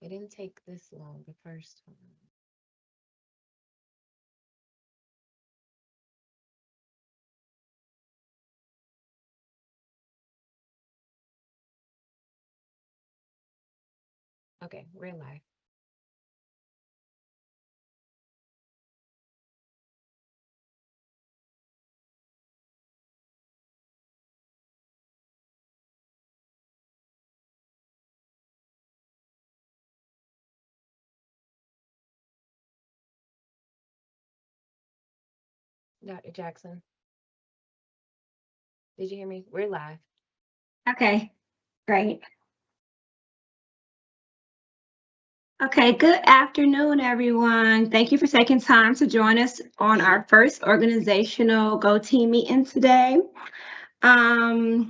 It didn't take this long the first time. Okay, we're live. Dr. Jackson, did you hear me? We're live. Okay, great. Okay, good afternoon, everyone. Thank you for taking time to join us on our first organizational Go Team meeting today. At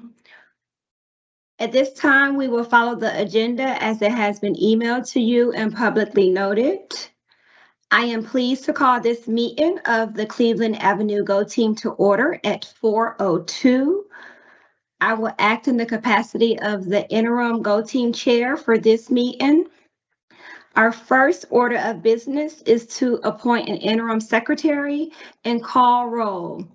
this time, we will follow the agenda as it has been emailed to you and publicly noted. I am pleased to call this meeting of the Cleveland Avenue Go Team to order at 4:02. I will act in the capacity of the interim Go Team chair for this meeting. Our first order of business is to appoint an interim secretary and call roll.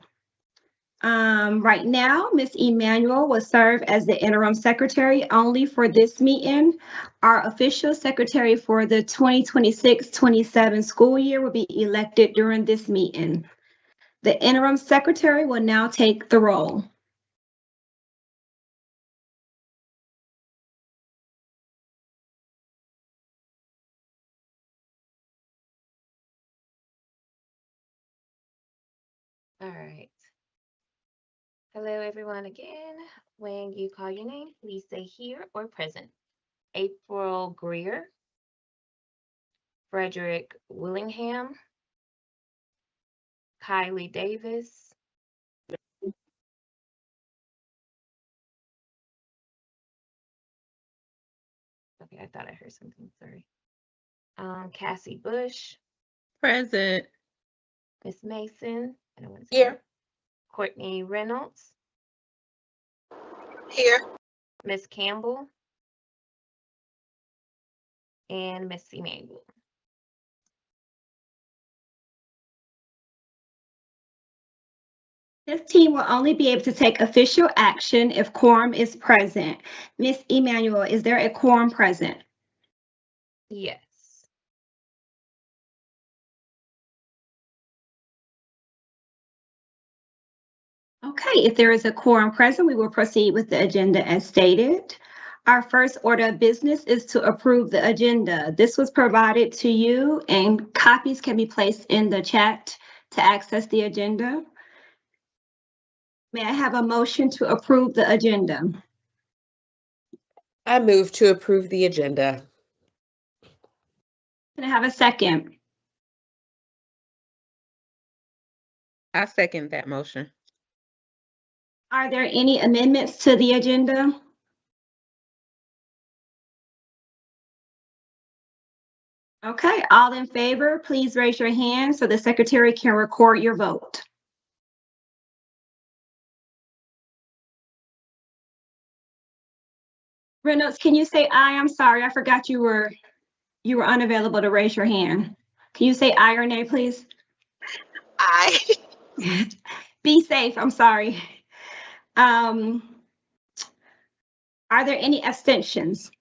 Right now, Ms. Emanuel will serve as the interim secretary only for this meeting. Our official secretary for the 2026-27 school year will be elected during this meeting. The interim secretary will now take the roll. All right. Hello, everyone, again. When you call your name, please say here or present. April Greer, Frederick Willingham, Kylie Davis, okay, I thought I heard something, sorry. Cassie Bush, Present. Miss Mason, I don't want to Here. Courtney Reynolds, Here. Miss Campbell, and Miss Emanuel. This team will only be able to take official action if quorum is present. Ms. Emanuel, is there a quorum present? Yes. Okay, if there is a quorum present, we will proceed with the agenda as stated. Our first order of business is to approve the agenda. This was provided to you and copies can be placed in the chat to access the agenda. May I have a motion to approve the agenda? I move to approve the agenda. Can I have a second? I second that motion. Are there any amendments to the agenda? Okay, all in favor, please raise your hand so the secretary can record your vote. Reynolds, can you say aye? I'm sorry, I forgot you were unavailable to raise your hand. Can you say aye or nay, please? Aye. Be safe, I'm sorry. Are there any abstentions?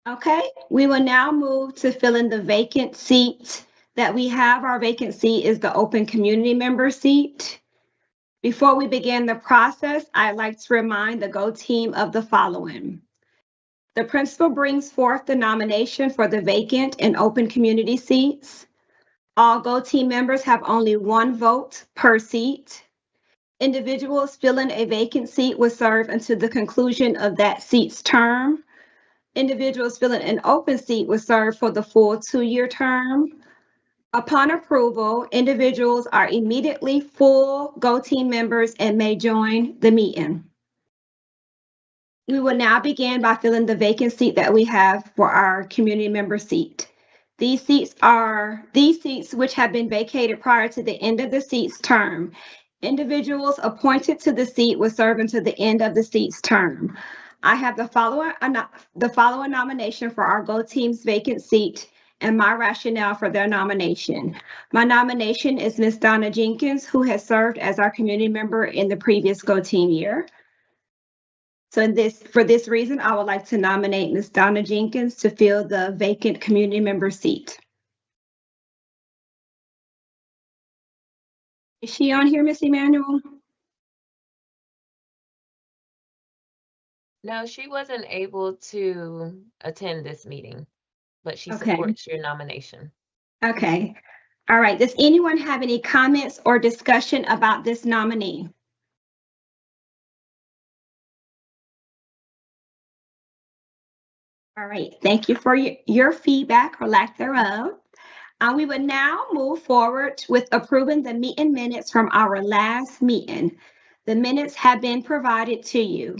Okay, we will now move to fill in the vacant seat that we have. Our vacant seat is the open community member seat. Before we begin the process, I'd like to remind the Go team of the following. The principal brings forth the nomination for the vacant and open community seats. All Go team members have only one vote per seat. Individuals filling a vacant seat will serve until the conclusion of that seat's term. Individuals filling an open seat will serve for the full 2-year term. Upon approval, individuals are immediately full Go team members and may join the meeting. We will now begin by filling the vacant seat that we have for our community member seat. These seats which have been vacated prior to the end of the seat's term. Individuals appointed to the seat will serve until the end of the seat's term. I have the following nomination for our Go Team's vacant seat and my rationale for their nomination. My nomination is Ms. Donna Jenkins, who has served as our community member in the previous Go Team year. So for this reason, I would like to nominate Ms. Donna Jenkins to fill the vacant community member seat. Is she on here, Ms. Emanuel? No, she wasn't able to attend this meeting, but she Okay. supports your nomination. Okay. All right. Does anyone have any comments or discussion about this nominee? All right. Thank you for your feedback or lack thereof. We would now move forward with approving the meeting minutes from our last meeting. The minutes have been provided to you.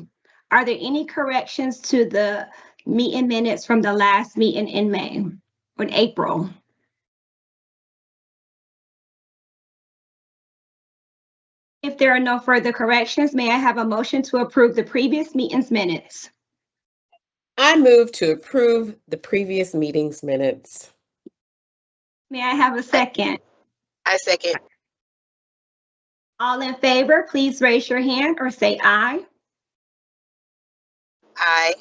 Are there any corrections to the meeting minutes from the last meeting in May or in April? If there are no further corrections, may I have a motion to approve the previous meeting's minutes? I move to approve the previous meeting's minutes. May I have a second? I second. All in favor, please raise your hand or say aye. Aye.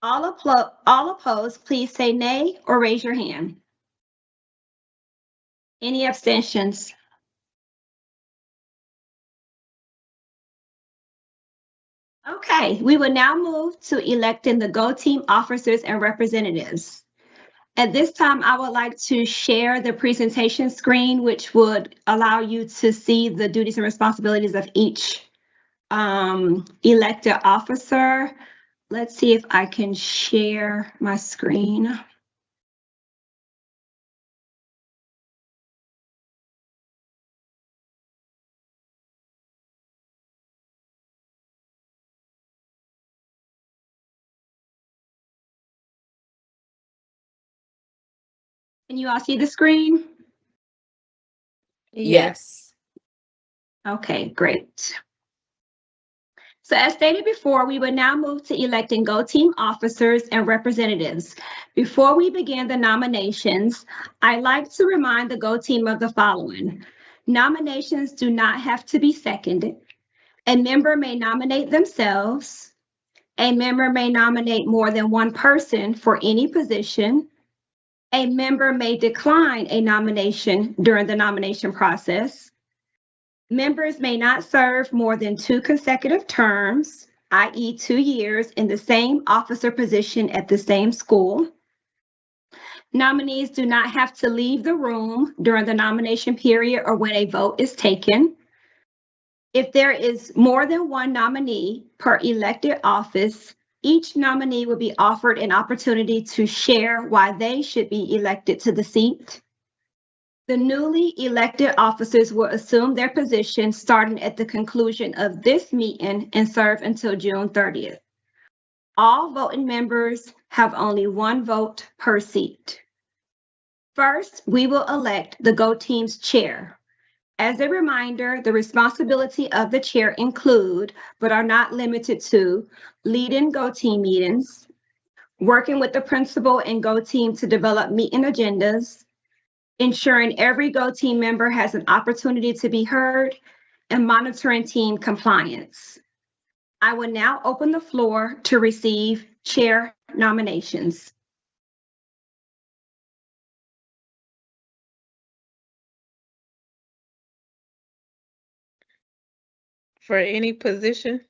All opposed, please say nay or raise your hand. Any abstentions? Okay, we will now move to electing the Go Team officers and representatives. At this time, I would like to share the presentation screen, which would allow you to see the duties and responsibilities of each elected officer. Let's see if I can share my screen. Can you all see the screen? Yes. Okay, great. So as stated before, we would now move to electing Go Team officers and representatives. Before we begin the nominations, I'd like to remind the Go Team of the following. Nominations do not have to be seconded. A member may nominate themselves. A member may nominate more than one person for any position. A member may decline a nomination during the nomination process. Members may not serve more than 2 consecutive terms, i.e. 2 years, in the same officer position at the same school. Nominees do not have to leave the room during the nomination period or when a vote is taken. If there is more than one nominee per elected office, each nominee will be offered an opportunity to share why they should be elected to the seat. The newly elected officers will assume their position starting at the conclusion of this meeting and serve until June 30th. All voting members have only one vote per seat. First, we will elect the Go Team's chair. As a reminder, the responsibility of the chair include, but are not limited to, leading Go Team meetings, working with the principal and Go Team to develop meeting agendas, ensuring every Go Team member has an opportunity to be heard, and monitoring team compliance. I will now open the floor to receive chair nominations. For any position?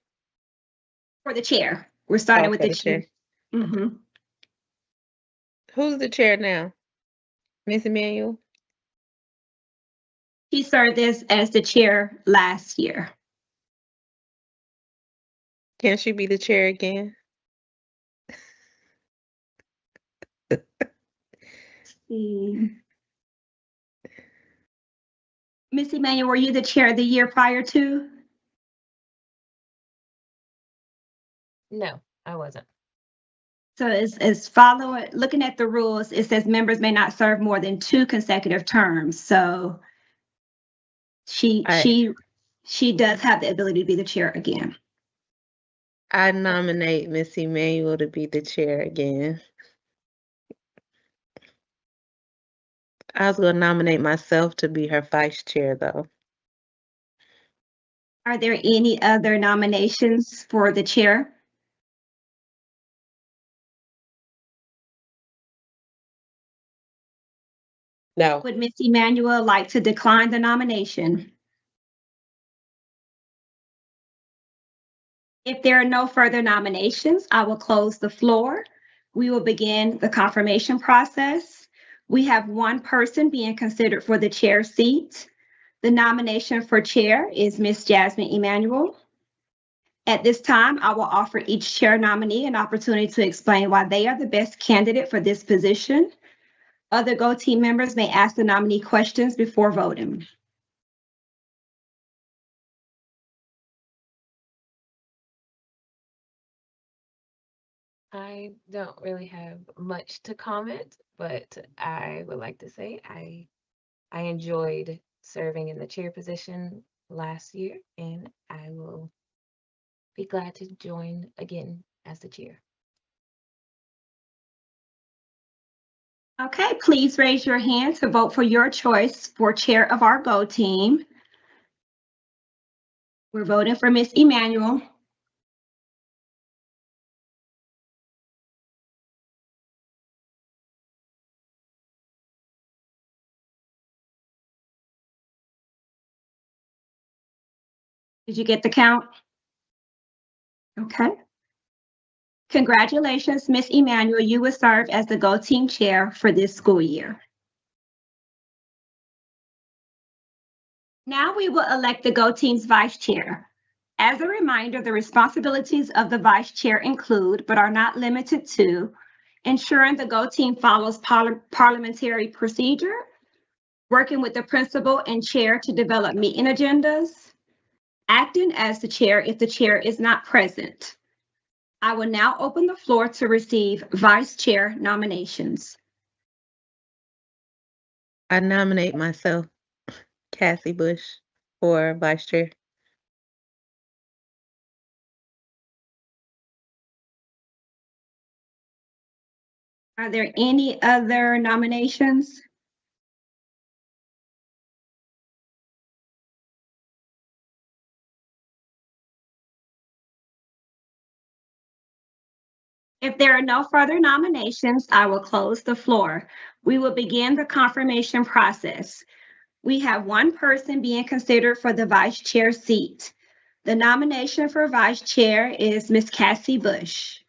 For the chair, we're starting with for the chair. Who's the chair now? Ms. Emanuel? She served as the chair last year. Can she be the chair again? Miss Emanuel, were you the chair the year prior to? No, I wasn't. So looking at the rules, it says members may not serve more than 2 consecutive terms. So she does have the ability to be the chair again. I nominate Miss Emmanuel to be the chair again. I was going to nominate myself to be her vice chair, though. Are there any other nominations for the chair? No. Would Ms. Emmanuel like to decline the nomination? If there are no further nominations, I will close the floor. We will begin the confirmation process. We have one person being considered for the chair seat. The nomination for chair is Ms. Jasmine Emanuel. At this time, I will offer each chair nominee an opportunity to explain why they are the best candidate for this position. Other Go Team members may ask the nominee questions before voting. I don't really have much to comment, but I would like to say I enjoyed serving in the chair position last year, and I will be glad to join again as the chair. Okay, please raise your hand to vote for your choice for chair of our Go Team. We're voting for Ms. Emanuel. Did you get the count? Okay. Congratulations, Ms. Emanuel. You will serve as the Go Team chair for this school year. Now we will elect the Go Team's vice chair. As a reminder, the responsibilities of the vice chair include, but are not limited to, ensuring the Go Team follows parliamentary procedure, working with the principal and chair to develop meeting agendas, acting as the chair if the chair is not present. I will now open the floor to receive vice chair nominations. I nominate myself, Cassie Bush, for vice chair. Are there any other nominations? If there are no further nominations, I will close the floor. We will begin the confirmation process. We have one person being considered for the vice chair seat. The nomination for vice chair is Ms. Cassie Bush.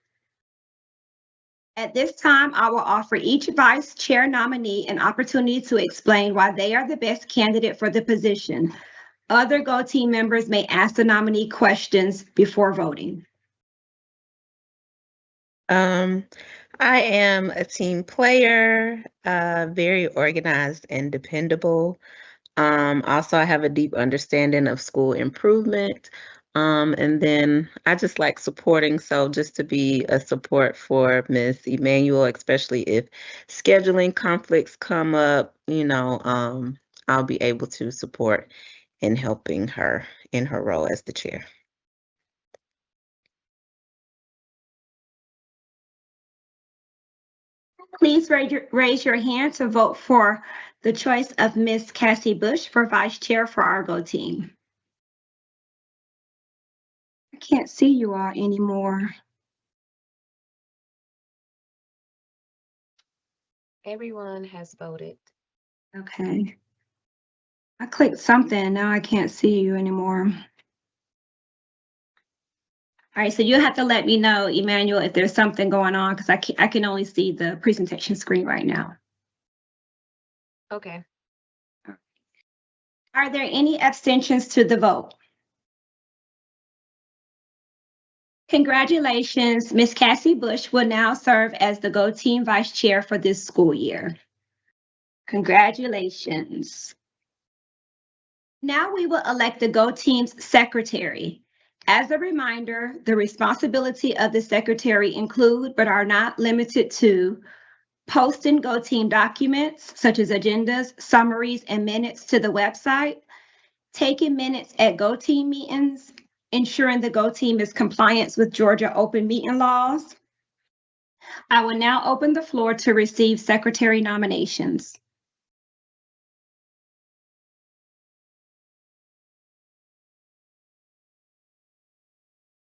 At this time, I will offer each vice chair nominee an opportunity to explain why they are the best candidate for the position. Other Go Team members may ask the nominee questions before voting. I am a team player, very organized and dependable. Also, I have a deep understanding of school improvement. And then I just like supporting. So just to be a support for Miss Emmanuel, especially if scheduling conflicts come up, I'll be able to support in helping her in her role as the chair. Please raise your hand to vote for the choice of Ms. Cassie Bush for vice chair for our Go Team. I can't see you all anymore. Everyone has voted. Okay. I clicked something, now I can't see you anymore. All right, so you'll have to let me know, Emmanuel, if there's something going on, because I can only see the presentation screen right now. Okay. Are there any abstentions to the vote? Congratulations, Ms. Cassie Bush will now serve as the Go Team vice chair for this school year. Congratulations. Now we will elect the Go Team's secretary. As a reminder, the responsibility of the secretary include, but are not limited to, posting Go Team documents such as agendas, summaries, and minutes to the website, taking minutes at Go Team meetings, ensuring the GO team is compliant with Georgia open meeting laws. I will now open the floor to receive secretary nominations.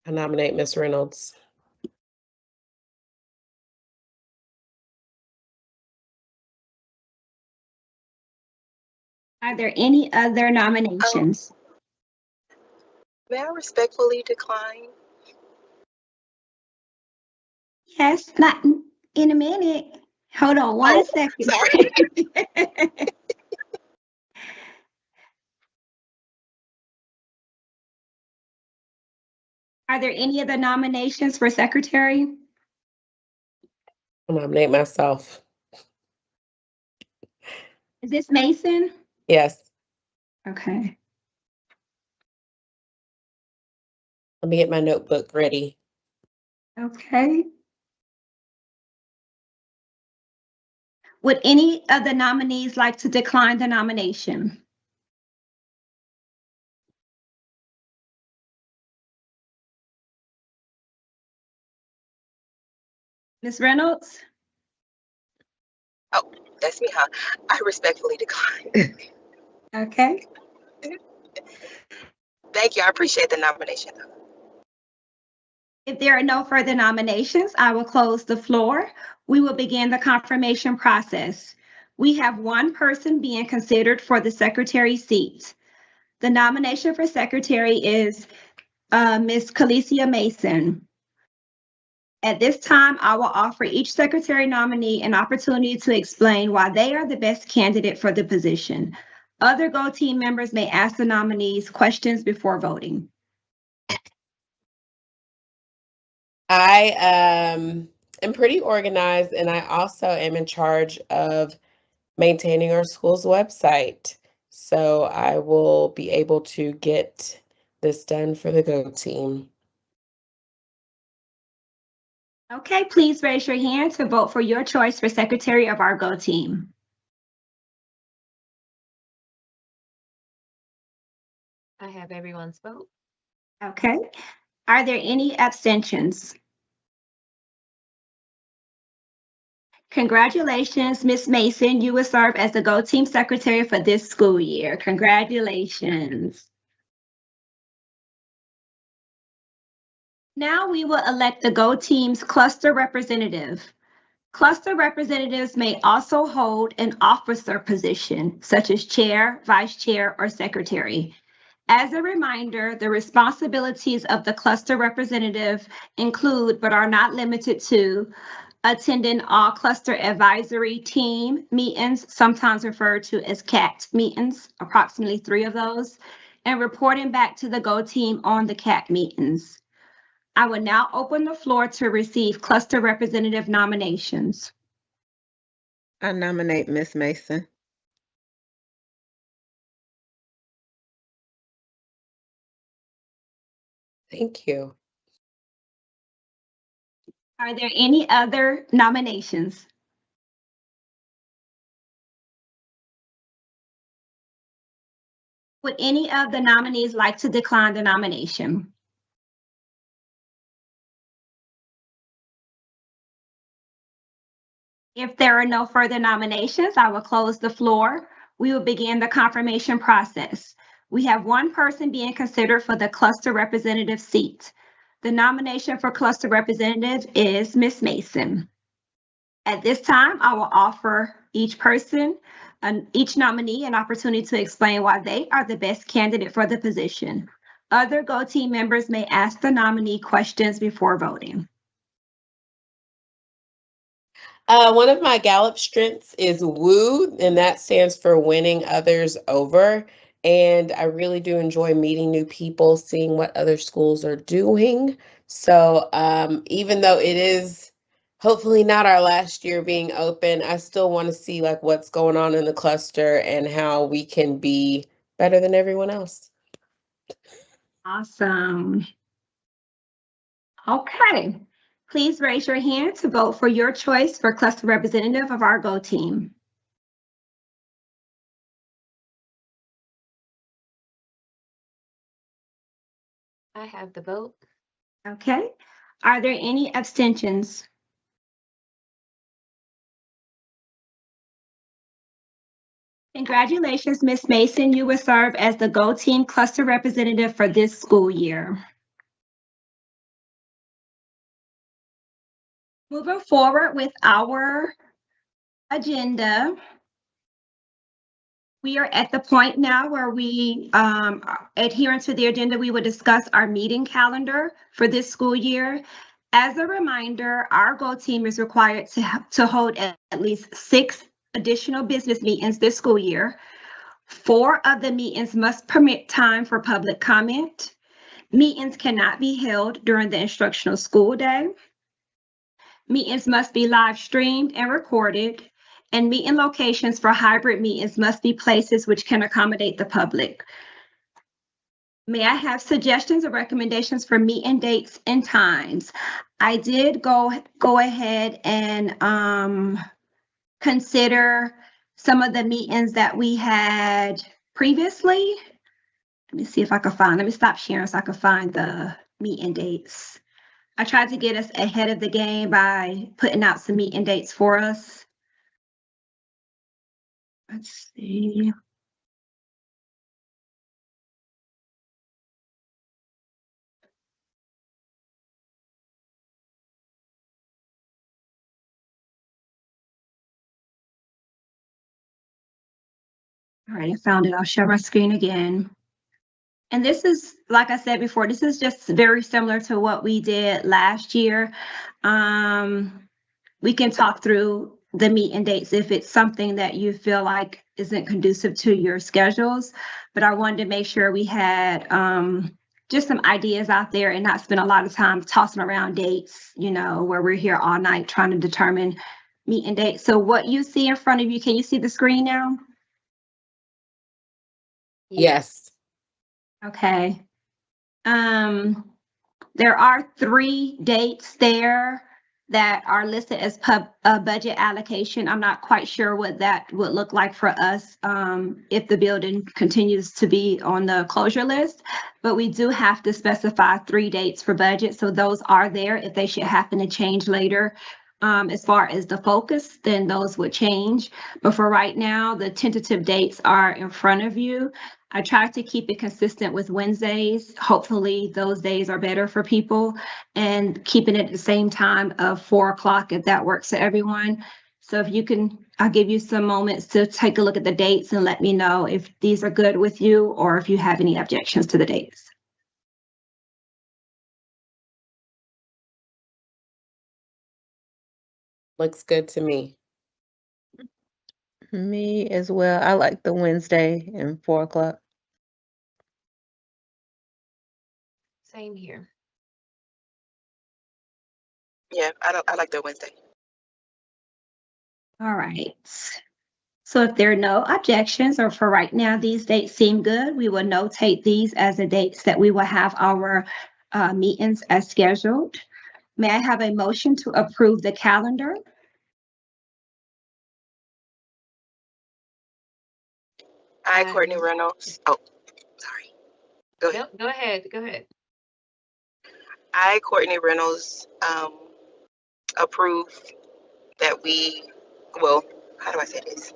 I nominate Ms. Reynolds. Are there any other nominations? May I respectfully decline? Yes, not in a minute. Hold on one second. Sorry. Are there any other nominations for secretary? I nominate myself. Is this Mason? Yes. Okay. Let me get my notebook ready. Okay. Would any of the nominees like to decline the nomination? Ms. Reynolds? Oh, that's me, huh? I respectfully decline. Okay. Thank you. I appreciate the nomination. If there are no further nominations, I will close the floor. We will begin the confirmation process. We have one person being considered for the secretary seat. The nomination for secretary is Ms. Calicia Mason. At this time, I will offer each secretary nominee an opportunity to explain why they are the best candidate for the position. Other GO team members may ask the nominees questions before voting. I am pretty organized, and I also am in charge of maintaining our school's website. So I will be able to get this done for the GO team. Okay, please raise your hand to vote for your choice for secretary of our GO team. I have everyone's vote. Okay. Are there any abstentions? Congratulations, Ms. Mason. You will serve as the GO team secretary for this school year. Congratulations. Now we will elect the GO team's cluster representative. Cluster representatives may also hold an officer position, such as chair, vice chair, or secretary. As a reminder, the responsibilities of the cluster representative include, but are not limited to, attending all cluster advisory team meetings, sometimes referred to as CAT meetings, approximately 3 of those, and reporting back to the GO team on the CAT meetings. I will now open the floor to receive cluster representative nominations. I nominate Ms. Mason. Thank you. Are there any other nominations? Would any of the nominees like to decline the nomination? If there are no further nominations, I will close the floor. We will begin the confirmation process. We have one person being considered for the cluster representative seat. The nomination for cluster representative is Ms. Mason. At this time, I will offer each person, each nominee, an opportunity to explain why they are the best candidate for the position. Other GO team members may ask the nominee questions before voting. One of my Gallup strengths is woo, and that stands for winning others over. And I really do enjoy meeting new people, seeing what other schools are doing. So even though it is hopefully not our last year being open, I still want to see like what's going on in the cluster and how we can be better than everyone else. Awesome. Okay. Please raise your hand to vote for your choice for cluster representative of our GO team. I I have the vote. Okay. Are there any abstentions? Congratulations, Ms. Mason. You will serve as the Go Team Cluster Representative for this school year. Moving forward with our agenda, we are at the point now where we, adherent to the agenda, we will discuss our meeting calendar for this school year. As a reminder, our Go Team is required to hold at least 6 additional business meetings this school year. 4 of the meetings must permit time for public comment. Meetings cannot be held during the instructional school day. Meetings must be live streamed and recorded, and meeting locations for hybrid meetings must be places which can accommodate the public. May I have suggestions or recommendations for meeting dates and times? I did go ahead and consider some of the meetings that we had previously. Let me see if I can find, let me stop sharing so I can find the meeting dates. I tried to get us ahead of the game by putting out some meeting dates for us. Let's see. All right, I found it. I'll share my screen again. And this is, like I said before, this is just very similar to what we did last year. We can talk through the meeting dates if it's something that you feel like isn't conducive to your schedules. But I wanted to make sure we had just some ideas out there and not spend a lot of time tossing around dates, where we're here all night trying to determine meeting dates. So what you see in front of you, can you see the screen now? Yes. Okay. There are 3 dates there that are listed as budget allocation. I'm not quite sure what that would look like for us if the building continues to be on the closure list, but we do have to specify 3 dates for budget. So those are there. If they should happen to change later, as far as the focus, then those would change. But for right now, the tentative dates are in front of you. I try to keep it consistent with Wednesdays. Hopefully those days are better for people, and keeping it at the same time of 4:00 if that works for everyone. So if you can, I'll give you some moments to take a look at the dates and let me know if these are good with you or if you have any objections to the dates. Looks good to me. Me as well. I like the Wednesday and 4:00. Same here. Yeah, I like that Wednesday. All right. So if there are no objections, or for right now, these dates seem good, we will notate these as the dates that we will have our meetings as scheduled. May I have a motion to approve the calendar? Courtney Reynolds. Oh, sorry. Go ahead. Nope, go ahead. Go ahead. Courtney Reynolds, approve that well, how do I say this?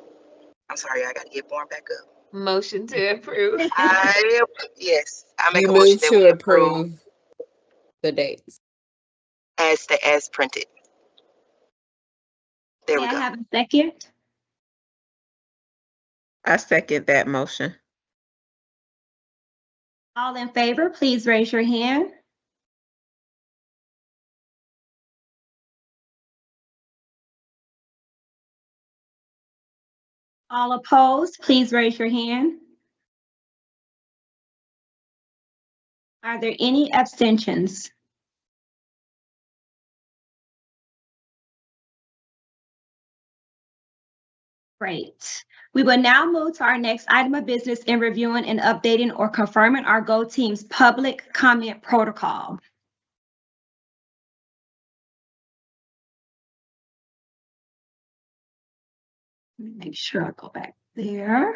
I'm sorry, I got to get born back up. Motion to approve. Yes, I make You a motion move that to we approve approve the dates. as printed. There May we I go. have a second? I second that motion. All in favor, please raise your hand. All opposed, please raise your hand. Are there any abstentions? Great. We will now move to our next item of business in reviewing and updating or confirming our Go Team's public comment protocol. Let me make sure I go back there.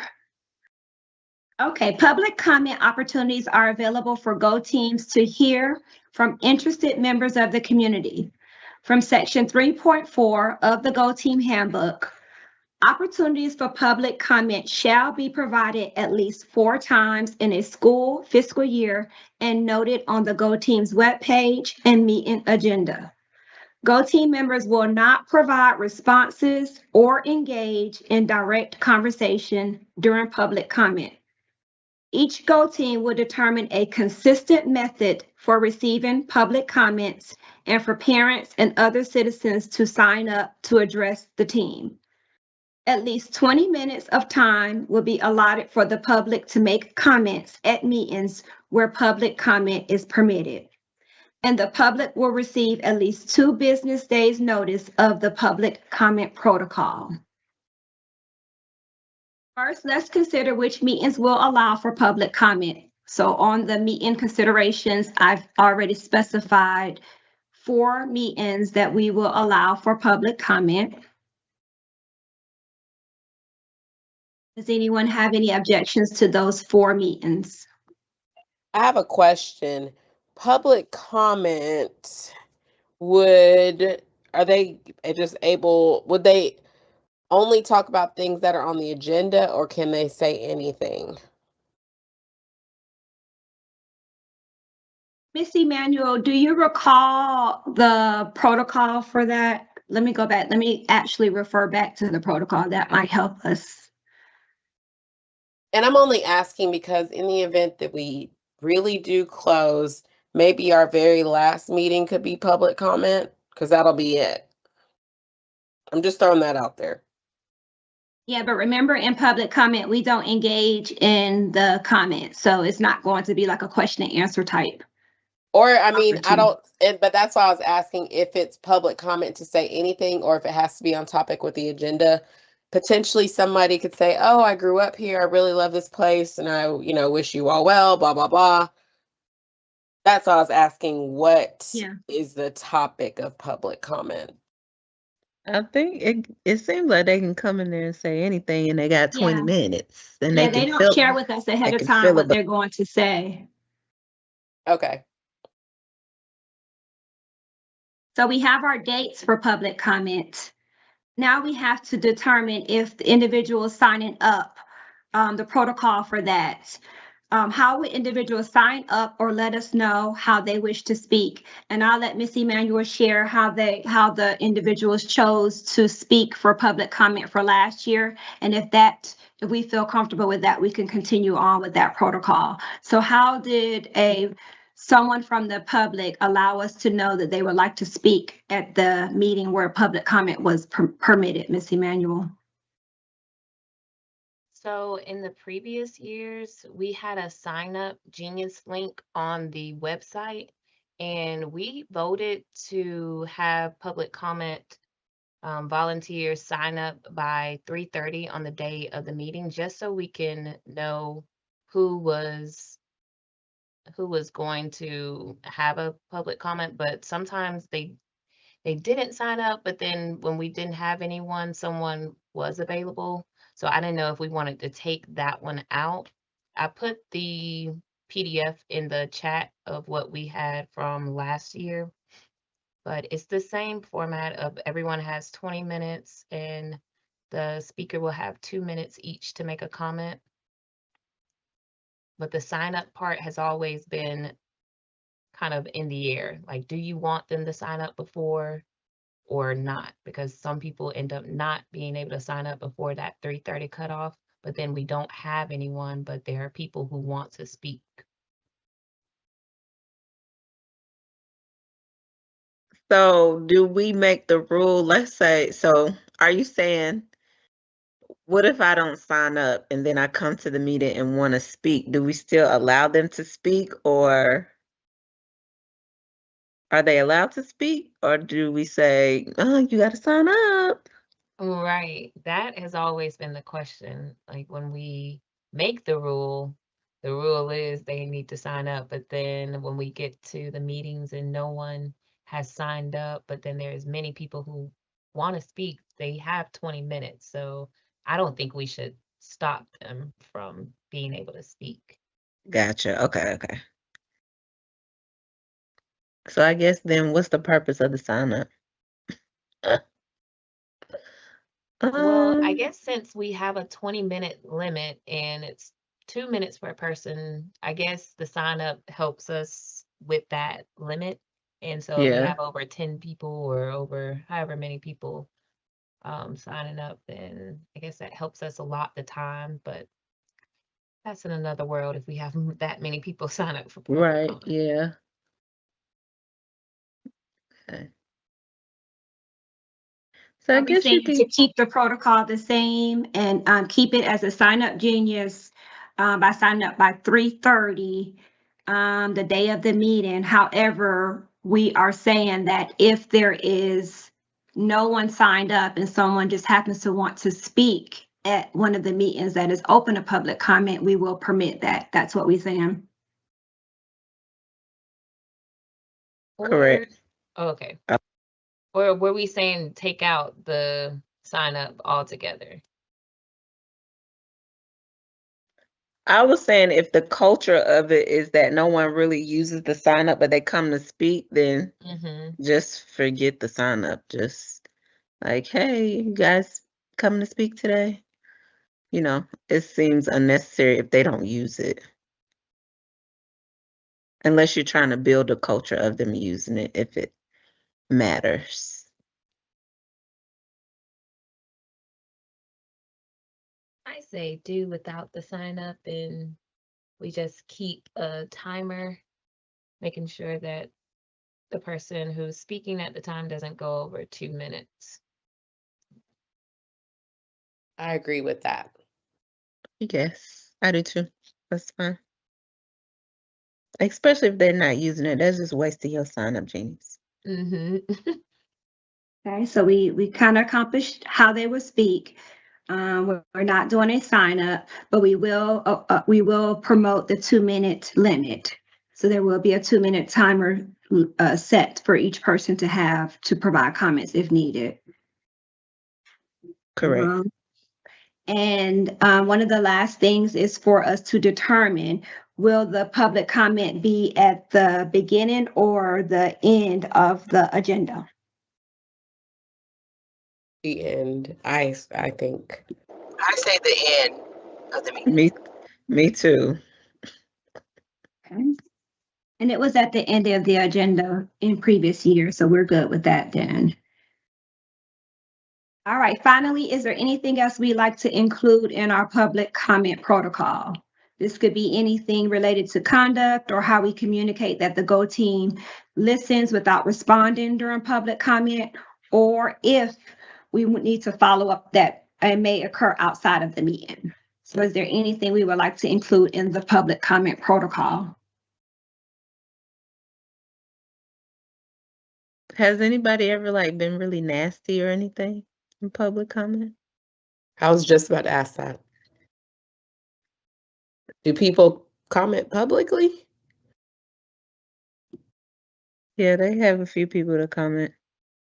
Okay, public comment opportunities are available for Go teams to hear from interested members of the community. From Section 3.4 of the Go Team Handbook, opportunities for public comment shall be provided at least 4 times in a school fiscal year and noted on the Go Team's webpage and meeting agenda. Go Team members will not provide responses or engage in direct conversation during public comment. Each Go Team will determine a consistent method for receiving public comments and for parents and other citizens to sign up to address the team. At least 20 minutes of time will be allotted for the public to make comments at meetings where public comment is permitted. And the public will receive at least 2 business days notice of the public comment protocol. First, let's consider which meetings will allow for public comment. So on the meeting considerations, I've already specified 4 meetings that we will allow for public comment. Does anyone have any objections to those 4 meetings? I have a question. Public comment, would they only talk about things that are on the agenda, or can they say anything? Miss Emanuel, do you recall the protocol for that? Let me go back. Let me actually refer back to the protocol. That might help us. And I'm only asking because in the event that we really do close, maybe our very last meeting could be public comment, because that'll be it. I'm just throwing that out there. Yeah, but remember, in public comment, we don't engage in the comment. So it's not going to be like a question and answer type. Or, I mean, but that's why I was asking if it's public comment to say anything, or if it has to be on topic with the agenda. Potentially somebody could say, oh, I grew up here, I really love this place, and I, wish you all well, blah, blah, blah. That's why I was asking, what is the topic of public comment? I think it seems like they can come in there and say anything, and they got 20 minutes. And they don't share with us ahead of time what they're going to say. Okay. So we have our dates for public comment. Now we have to determine if the individual is signing up, the protocol for that. How would individuals sign up or let us know how they wish to speak? And I'll let Miss Emanuel share how the individuals chose to speak for public comment for last year. And if we feel comfortable with that, we can continue on with that protocol. So how did someone from the public allow us to know that they would like to speak at the meeting where public comment was permitted, Miss Emanuel? So in the previous years, we had a sign up Genius link on the website, and we voted to have public comment volunteers sign up by 3:30 on the day of the meeting, just so we can know who was going to have a public comment. But sometimes they didn't sign up, but then when we didn't have anyone, someone was available. So I didn't know if we wanted to take that one out. I put the PDF in the chat of what we had from last year, but it's the same format of everyone has 20 minutes and the speaker will have 2 minutes each to make a comment. But the sign up part has always been kind of in the air. Like, do you want them to sign up before or not? Because some people end up not being able to sign up before that 3:30 cutoff, but then we don't have anyone, but there are people who want to speak. So do we make the rule, let's say, so are you saying, what if I don't sign up and then I come to the meeting and want to speak? Do we still allow them to speak, or are they allowed to speak? Or do we say, oh, you got to sign up? Right. That has always been the question. Like when we make the rule is they need to sign up. But then when we get to the meetings and no one has signed up, but then there's many people who want to speak, they have 20 minutes. So I don't think we should stop them from being able to speak. Gotcha. Okay. So I guess then what's the purpose of the sign up? Well, I Um, guess since we have a 20-minute limit and it's 2 minutes per person, I guess the sign up helps us with that limit. And so if we yeah, have over 10 people or over however many people signing up, then I guess that helps us allot the time. But that's in another world if we have that many people sign up for public right, comment. yeah. Okay. So I Are we guess you saying to can, keep the protocol the same and keep it as a sign up genius by signing up by 3:30 the day of the meeting? However, we are saying that if there is no one signed up and someone just happens to want to speak at one of the meetings that is open to public comment, we will permit that. That's what we're saying. Or, correct. oh, okay. Uh, Or were we saying take out the sign up altogether? I was saying if the culture of it is that no one really uses the sign up, but they come to speak, then Mm-hmm. just forget the sign up. Just like, hey, you guys coming to speak today? You know, it seems unnecessary if they don't use it. Unless you're trying to build a culture of them using it, if it matters. I say do without the sign up and we just keep a timer, making sure that the person who's speaking at the time doesn't go over 2 minutes. I agree with that. Yes, I do too. That's fine. Especially if they're not using it. That's just wasting your sign up, genius. Mm-hmm. Okay, so we kind of accomplished how they would speak. We're not doing a sign up, but we will promote the 2 minute limit. So there will be a 2 minute timer set for each person to have to provide comments if needed. Correct. And one of the last things is for us to determine, will the public comment be at the beginning or the end of the agenda? The end. I think. I say the end of the meeting. Me too. Okay. And it was at the end of the agenda in previous years, so we're good with that then. All right, finally, is there anything else we'd like to include in our public comment protocol? This could be anything related to conduct or how we communicate that the Go team listens without responding during public comment, or if we would need to follow up that it may occur outside of the meeting. So is there anything we would like to include in the public comment protocol? Has anybody ever like been really nasty or anything in public comment? I was just about to ask that. Do people comment publicly? Yeah, they have a few people to comment.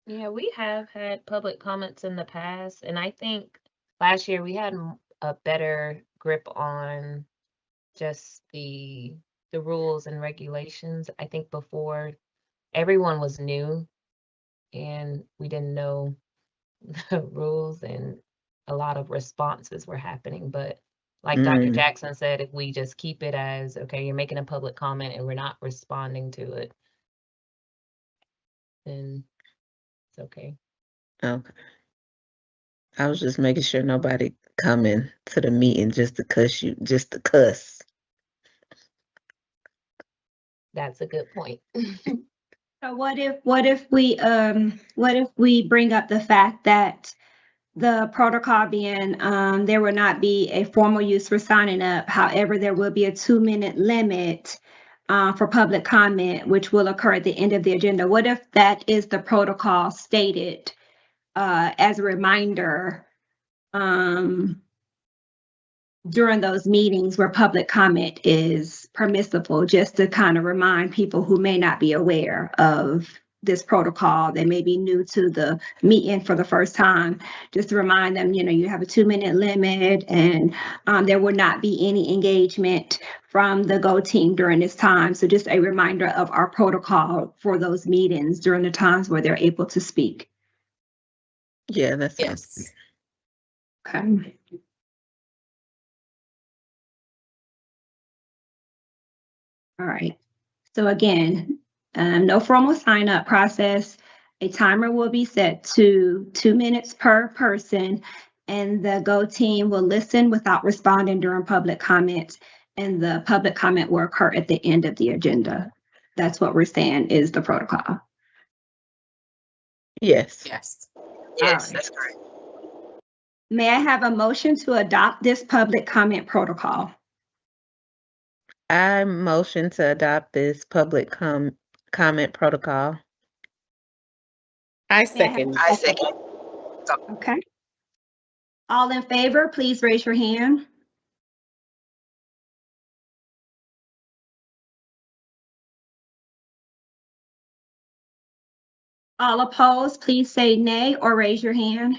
Yeah, we have had public comments in the past, and I think last year we had a better grip on just the rules and regulations. I think before everyone was new and we didn't know the rules and a lot of responses were happening. But like Dr. Mm, Jackson said, if we just keep it as, okay, you're making a public comment and we're not responding to it, then it's okay. okay. I was just making sure nobody coming to the meeting just to cuss you, just to cuss. That's a good point. So what if we bring up the fact that the protocol being there will not be a formal use for signing up. However, there will be a 2 minute limit for public comment, which will occur at the end of the agenda. What if that is the protocol stated as a reminder during those meetings where public comment is permissible, just to kind of remind people who may not be aware of this protocol. They may be new to the meeting for the first time. Just to remind them, you have a 2-minute limit, and there will not be any engagement from the Go team during this time. So just a reminder of our protocol for those meetings during the times where they're able to speak. Yeah, that's Yes. Okay. All right. So again, no formal sign-up process. A timer will be set to 2 minutes per person, and the Go team will listen without responding during public comment, and the public comment will occur at the end of the agenda. That's what we're saying is the protocol. Yes. Yes. Yes, right. that's correct. May I have a motion to adopt this public comment protocol? I motion to adopt this public comment protocol. I May I have- second. I second. Okay. All in favor, please raise your hand. All opposed, please say nay or raise your hand.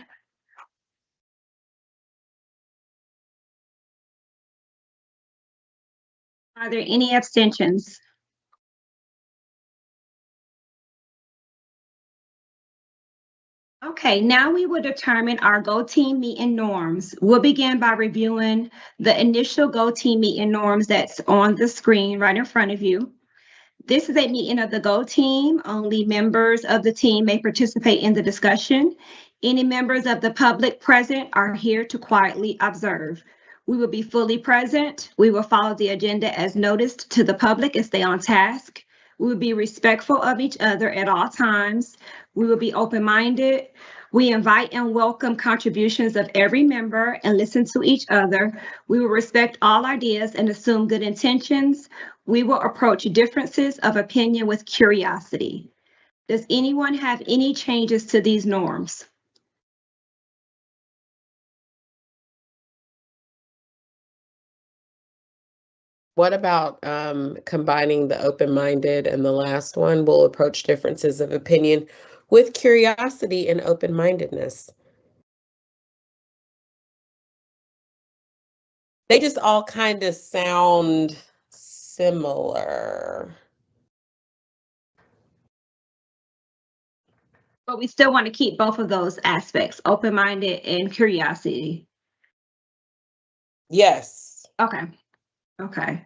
Are there any abstentions? Okay, now we will determine our Go Team meeting norms. We'll begin by reviewing the initial Go Team meeting norms that's on the screen right in front of you. This is a meeting of the Go Team. Only members of the team may participate in the discussion. Any members of the public present are here to quietly observe. We will be fully present. We will follow the agenda as noticed to the public and stay on task. We will be respectful of each other at all times. We will be open-minded. We invite and welcome contributions of every member and listen to each other. We will respect all ideas and assume good intentions. We will approach differences of opinion with curiosity. Does anyone have any changes to these norms? What about combining the open-minded and the last one? Will approach differences of opinion with curiosity and open-mindedness. They just all kind of sound similar. But we still want to keep both of those aspects, open-minded and curiosity. Yes. Okay. Okay.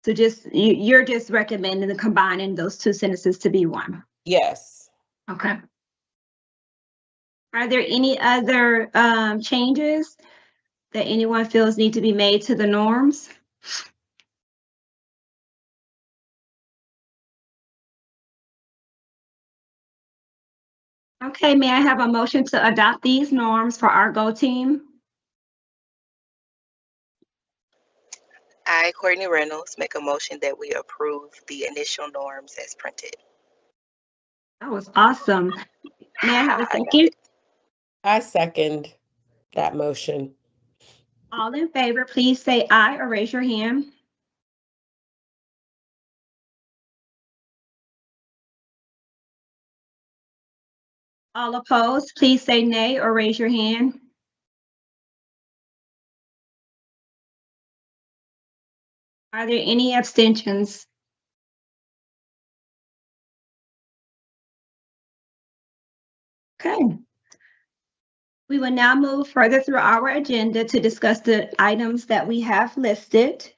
So you're just recommending the combining those two sentences to be one. Yes. Okay. Are there any other changes that anyone feels need to be made to the norms? Okay, may I have a motion to adopt these norms for our Go Team? I, Courtney Reynolds, make a motion that we approve the initial norms as printed. That was awesome. May I have a I got second? it. I second that motion. All in favor, please say aye or raise your hand. All opposed, please say nay or raise your hand. Are there any abstentions? Okay. We will now move further through our agenda to discuss the items that we have listed.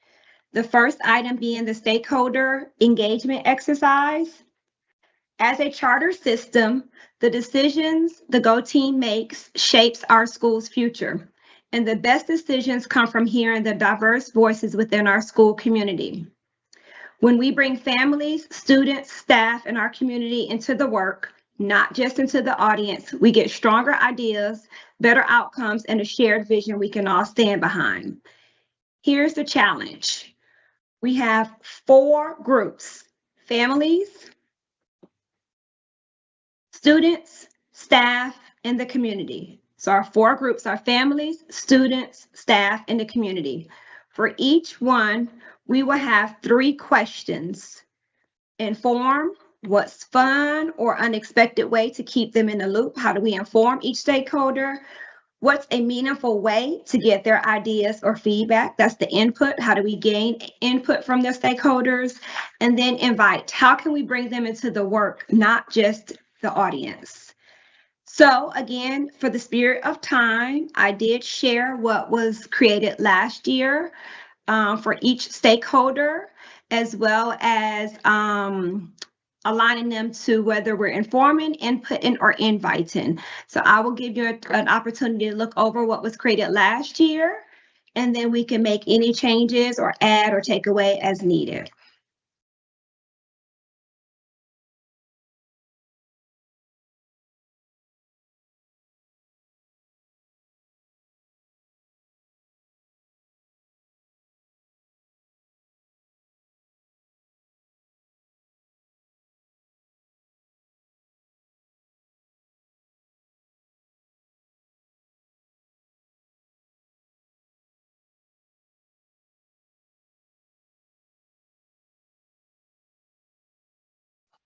The first item being the stakeholder engagement exercise. As a charter system, the decisions the Go Team makes shapes our school's future. And the best decisions come from hearing the diverse voices within our school community. When we bring families, students, staff, and our community into the work, not just into the audience, we get stronger ideas, better outcomes, and a shared vision we can all stand behind. Here's the challenge. We have 4 groups: families, students, staff, and the community. So our 4 groups are families, students, staff, and the community. For each one, we will have 3 questions: inform, What's fun or unexpected way to keep them in the loop? How do we inform each stakeholder? What's a meaningful way to get their ideas or feedback? That's the input. How do we gain input from the stakeholders? And then invite. How can we bring them into the work, not just the audience? So again, for the spirit of time, I did share what was created last year for each stakeholder, as well as aligning them to whether we're informing, inputting, or inviting. So I will give you an opportunity to look over what was created last year, and then we can make any changes or add or take away as needed.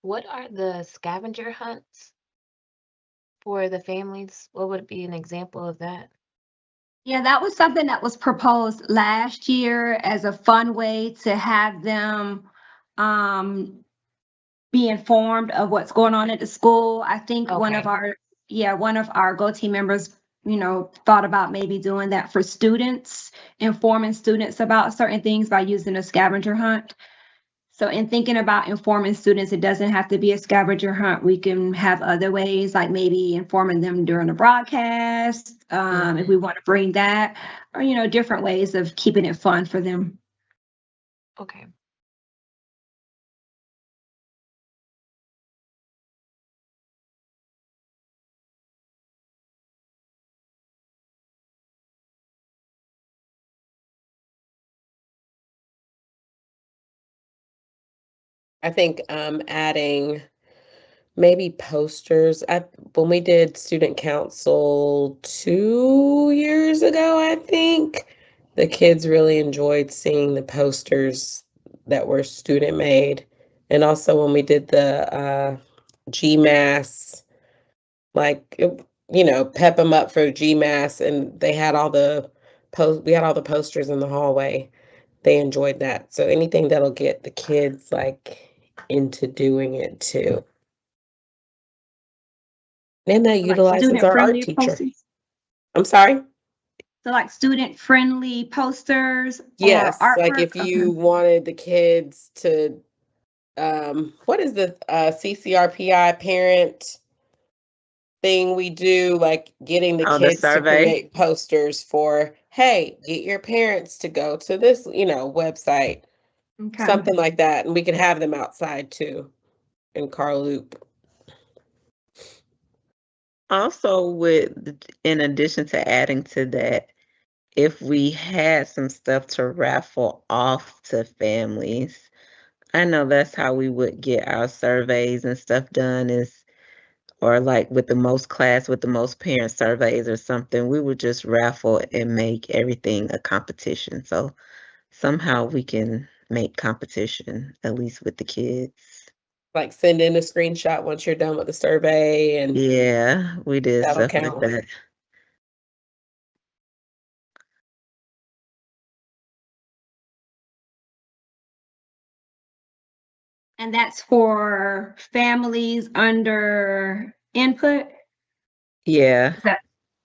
What are the scavenger hunts for the families? What would be an example of that? Yeah, that was something that was proposed last year as a fun way to have them um, be informed of what's going on at the school. I think one of Okay. our Go Team members, thought about maybe doing that for students, informing students about certain things by using a scavenger hunt. So in thinking about informing students, it doesn't have to be a scavenger hunt. We can have other ways, like maybe informing them during the broadcast, if we want to bring that, or different ways of keeping it fun for them. Okay. I think adding maybe posters. When we did student council 2 years ago, I think the kids really enjoyed seeing the posters that were student made. And also when we did the GMAS, pep them up for GMAS, and they had all the we had all the posters in the hallway. They enjoyed that. So anything that'll get the kids into doing it too. And that Like utilizes our art student-friendly teacher. posters. I'm sorry? So like student-friendly posters or Yes, like artwork. if Okay. you wanted the kids to, what is the CCRPI parent thing we do, like getting the Oh, the kids to survey. create posters for, hey, get your parents to go to this, website, Okay. something like that. And we could have them outside too in Car Loop. Also, in addition to adding to that, if we had some stuff to raffle off to families, I know that's how we would get our surveys and stuff done or like with the most class, with the most parent surveys or something, we would just raffle and make everything a competition. So somehow we can make competition, at least with the kids. Like send in a screenshot once you're done with the survey, and Yeah, we did that'll stuff like count. that. And that's for families under input? Yeah, Is that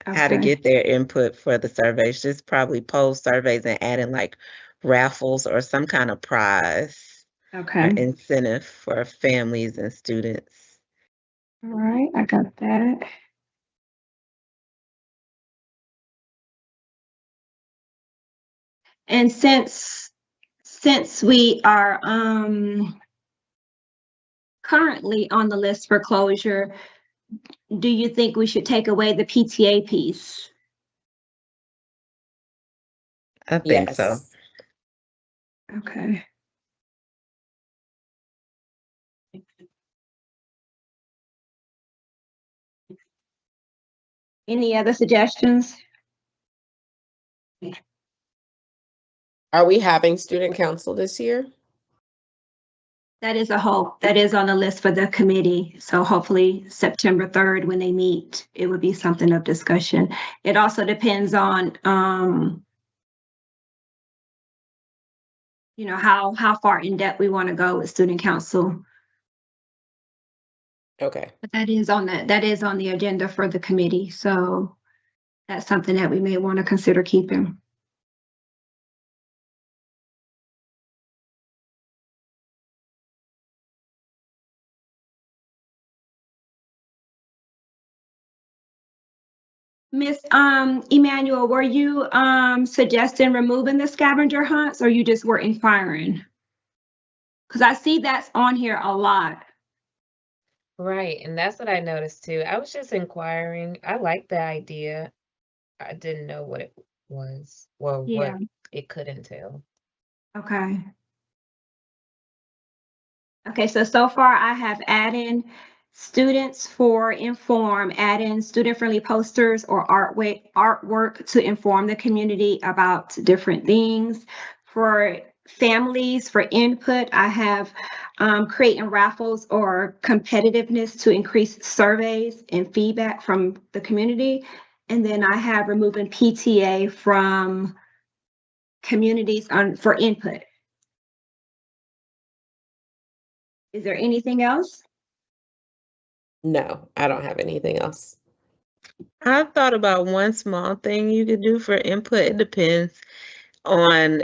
how to okay? get their input for the surveys. Just probably post surveys and add in like raffles or some kind of prize or Okay. incentive for families and students. All right, I got that. And since we are currently on the list for closure, do you think we should take away the PTA piece? I think so. Yes. Okay. Any other suggestions? Are we having student council this year? That is a hope. That is on the list for the committee. So hopefully September 3rd, when they meet, it would be something of discussion. It also depends on, how far in depth we want to go with student council. Okay. But that is on the agenda for the committee. So that's something that we may want to consider keeping. Miss Emmanuel, were you suggesting removing the scavenger hunts, or you just were inquiring? Because I see that's on here a lot. Right, and that's what I noticed too. I was just inquiring. I like the idea. I didn't know what it was or Yeah. what it could entail. Okay. Okay, so far I have added students for inform, add in student-friendly posters or artwork to inform the community about different things. For families, for input, I have creating raffles or competitiveness to increase surveys and feedback from the community. And then I have removing PTA from communities for input. Is there anything else? No, I don't have anything else. I thought about one small thing you could do for input. It depends on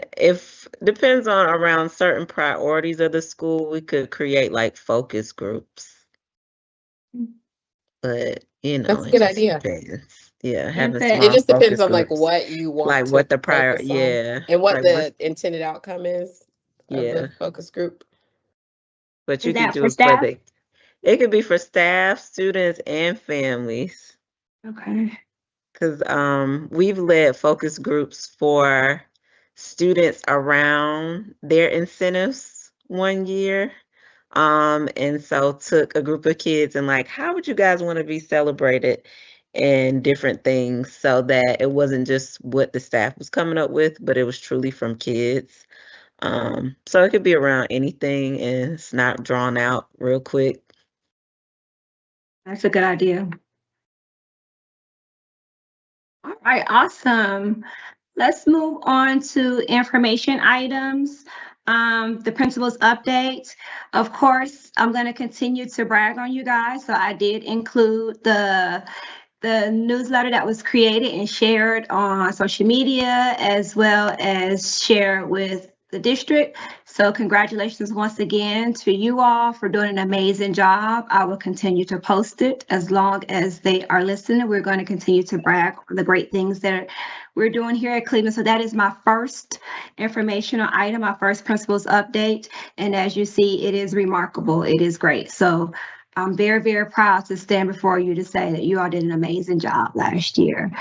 around certain priorities of the school. We could create like focus groups. But That's a it good just idea. depends. Yeah, having Input. It small just depends focus on like groups, what you want like to what the prior, focus on yeah, and what like what, the intended outcome is of yeah. the focus group. What Is you could that do for it for staff? it could be for staff, students, and families. Okay. Because we've led focus groups for students around their incentives one year. And so took a group of kids and like, how would you guys want to be celebrated and different things so that it wasn't just what the staff was coming up with, but it was truly from kids. So it could be around anything and it's not drawn out real quick. That's a good idea. All right, awesome. Let's move on to information items. The principal's update. Of course, I'm going to continue to brag on you guys. So I did include the newsletter that was created and shared on social media, as well as share with the district. So congratulations once again to you all for doing an amazing job. I will continue to post it as long as they are listening. We're going to continue to brag on the great things that we're doing here at Cleveland. So that is my first informational item, my first principal's update. And as you see, it is remarkable. It is great. So I'm very, very proud to stand before you to say that you all did an amazing job last year.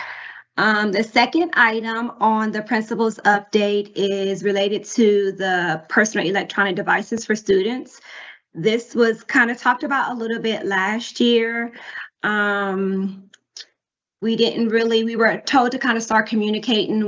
The second item on the principal's update is related to the personal electronic devices for students. This was kind of talked about a little bit last year. We were told to kind of start communicating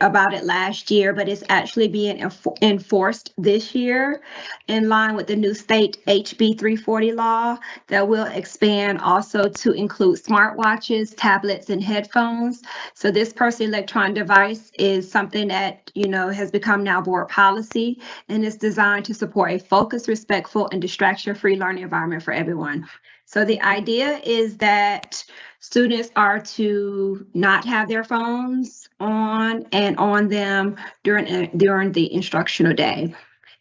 about it last year, but it's actually being enforced this year in line with the new state HB 340 law that will expand also to include smartwatches, tablets, and headphones. So this personal electronic device is something that, has become now board policy, and is designed to support a focused, respectful, and distraction-free learning environment for everyone. So the idea is that students are to not have their phones on them during the instructional day.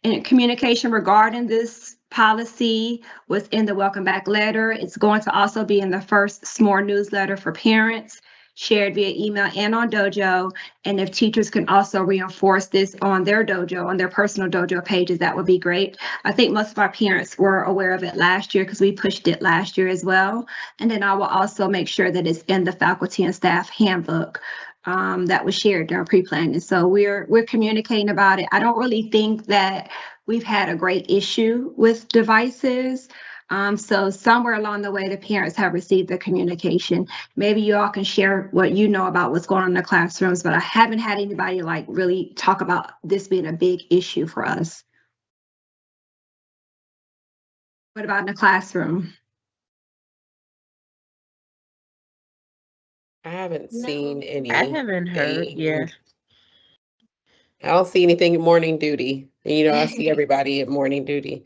And communication regarding this policy was in the welcome back letter. It's going to also be in the first SMORE newsletter for parents, shared via email and on Dojo. And if teachers can also reinforce this on their Dojo, on their personal Dojo pages, that would be great. I think most of our parents were aware of it last year because we pushed it last year as well. And then I will also make sure that it's in the faculty and staff handbook that was shared during pre-planning. So we're communicating about it. I don't really think that we've had a great issue with devices. So somewhere along the way, the parents have received the communication. Maybe you all can share what you know about what's going on in the classrooms, but I haven't had anybody like really talk about this being a big issue for us. What about in the classroom? I haven't No. seen I haven't heard. Yeah. anything. I don't see anything at morning duty. And, you know, I see everybody at morning duty.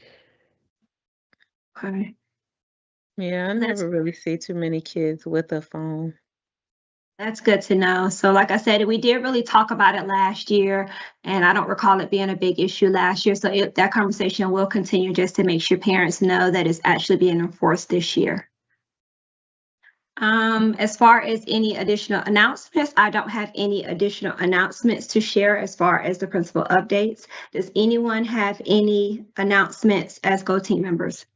Okay. Yeah, I That's never really see too many kids with a phone. That's good to know. So, like I said, we did really talk about it last year, and I don't recall it being a big issue last year. So, that conversation will continue just to make sure parents know that it's actually being enforced this year. As far as any additional announcements, I don't have any additional announcements to share as far as the principal updates. Does anyone have any announcements as Go Team members?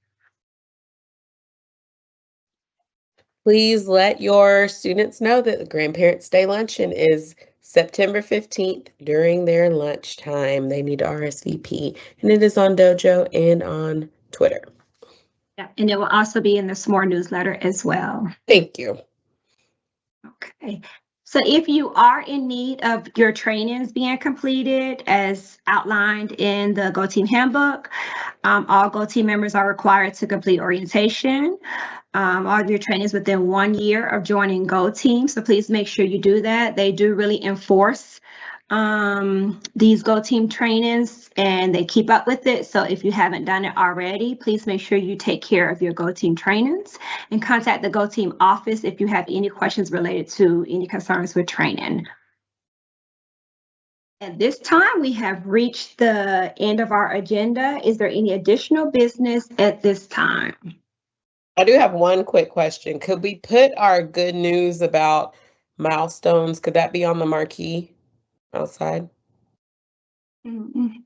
Please let your students know that the Grandparents' Day Luncheon is September 15th during their lunchtime. They need to RSVP, and it is on Dojo and on Twitter. Yeah, and it will also be in the SMORE newsletter as well. Thank you. Okay. So if you are in need of your trainings being completed as outlined in the Go Team Handbook, all Go Team members are required to complete orientation. All of your trainings within 1 year of joining Go Team. So please make sure you do that. They do really enforce these Go Team trainings and they keep up with it. So if you haven't done it already, please make sure you take care of your Go Team trainings and contact the Go Team office if you have any questions related to any concerns with training. At this time, we have reached the end of our agenda. Is there any additional business at this time? I do have one quick question. Could we put our good news about milestones? Could that be on the marquee outside? I'm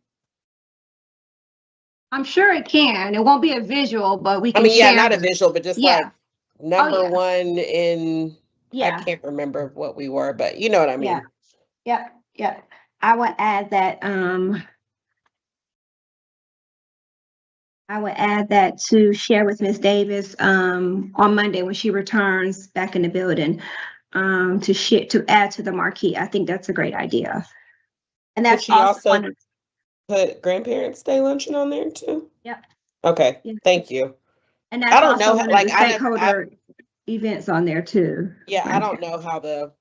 sure it can. It won't be a visual, but we I can mean, yeah, share. not a visual, but just Yeah. like number yeah. one in, I Yeah. can't remember what we were, but you know what I mean. Yeah. Yep. I would add that. I would add that to share with Ms. Davis on Monday when she returns back in the building to add to the marquee. I think that's a great idea. And Could that's she also one also of. put Grandparents' Day luncheon on there too? Yep. Okay, Yeah. thank you. And I that's don't also know, one of like the stakeholder events on there too. yeah, I don't know how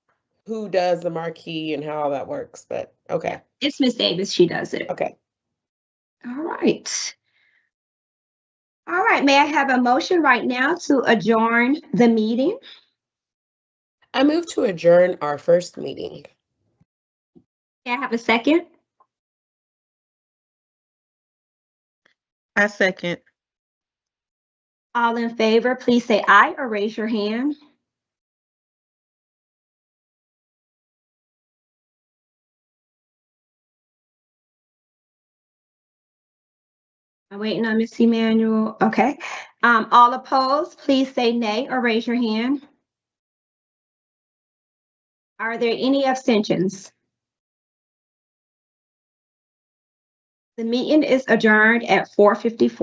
who does the marquee and how that works, but okay. It's Ms. Davis. She does it. Okay. All right. All right. May I have a motion right now to adjourn the meeting? I move to adjourn our first meeting. May I have a second? I second. All in favor, please say aye or raise your hand. I'm waiting on Miss Emmanuel. Okay. All opposed, please say nay or raise your hand. Are there any abstentions? The meeting is adjourned at 4:54